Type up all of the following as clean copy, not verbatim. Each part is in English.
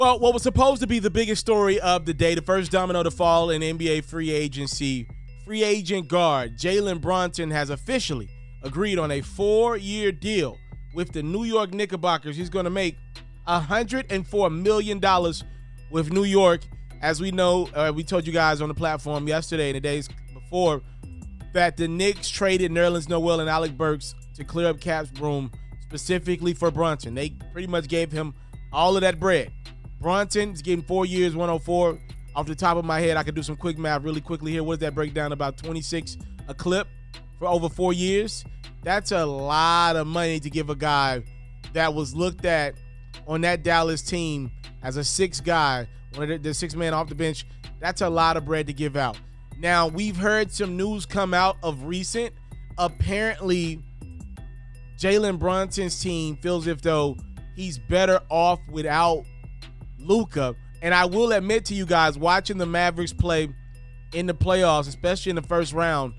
Well, what was supposed to be the biggest story of the day, the first domino to fall in NBA free agency, free agent guard Jalen Brunson has officially agreed on a 4-year deal with the New York Knickerbockers. He's going to make $104 million with New York. As we know, we told you guys on the platform yesterday and the days before that the Knicks traded Nerlens Noel and Alec Burks to clear up cap room specifically for Brunson. They pretty much gave him all of that bread. Brunson's getting 4 years, 104. Off the top of my head, I could do some quick math really quickly here. What does that break down? About 26 a clip for over 4 years. That's a lot of money to give a guy that was looked at on that Dallas team as a sixth guy, one of the sixth man off the bench. That's a lot of bread to give out. Now, we've heard some news come out of recent. Apparently, Jalen Brunson's team feels as though he's better off without Luka. And I will admit to you guys, watching the Mavericks play in the playoffs, especially in the first round,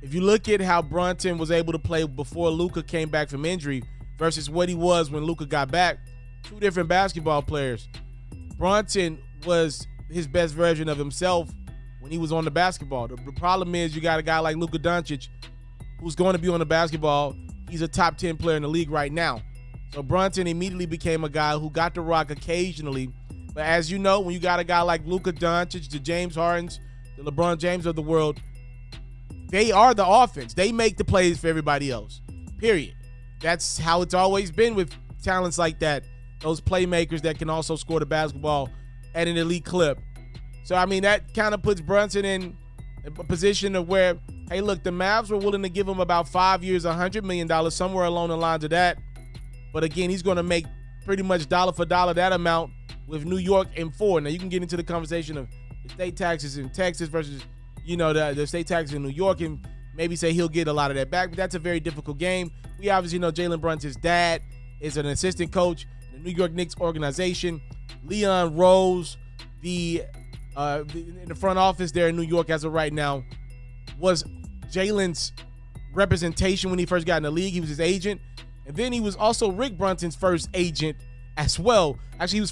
if you look at how Brunson was able to play before Luka came back from injury versus what he was when Luka got back, two different basketball players. Brunson was his best version of himself when he was on the basketball. The problem is you got a guy like Luka Doncic who's going to be on the basketball. He's a top 10 player in the league right now. So Brunson immediately became a guy who got the rock occasionally. But as you know, when you got a guy like Luka Doncic, the James Hardens, the LeBron James of the world, they are the offense. They make the plays for everybody else, period. That's how it's always been with talents like that, those playmakers that can also score the basketball at an elite clip. So, I mean, that kind of puts Brunson in a position of where, hey, look, the Mavs were willing to give him about 5 years, $100 million, somewhere along the lines of that. But, again, he's going to make pretty much dollar for dollar that amount with New York in 4. Now, you can get into the conversation of the state taxes in Texas versus, you know, the state taxes in New York and maybe say he'll get a lot of that back. But that's a very difficult game. We obviously know Jalen Brunson's dad is an assistant coach in the New York Knicks organization. Leon Rose, in the front office there in New York as of right now, was Jalen's representation when he first got in the league. He was his agent. And then he was also Rick Brunson's first agent as well. Actually,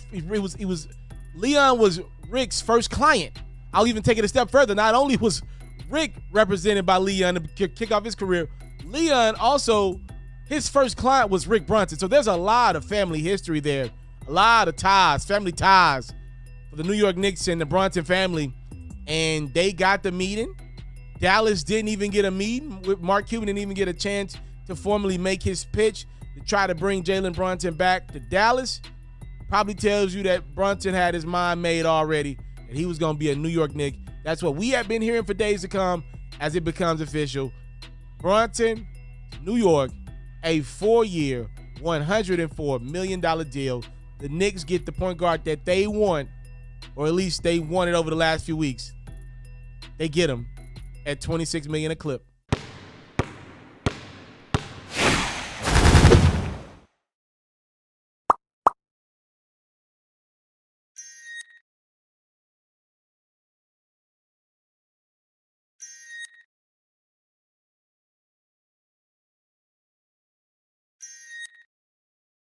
Leon was Rick's first client. I'll even take it a step further. Not only was Rick represented by Leon to kick off his career, Leon also, his first client was Rick Brunson. So there's a lot of family history there, a lot of ties, family ties for the New York Knicks and the Brunson family. And they got the meeting. Dallas didn't even get a meeting. Mark Cuban didn't even get a chance to formally make his pitch to try to bring Jalen Brunson back to Dallas. Probably tells you that Brunson had his mind made already and he was going to be a New York Knick. That's what we have been hearing for days to come as it becomes official. Brunson, New York, a 4-year, $104 million deal. The Knicks get the point guard that they want, or at least they wanted over the last few weeks. They get him at $26 million a clip.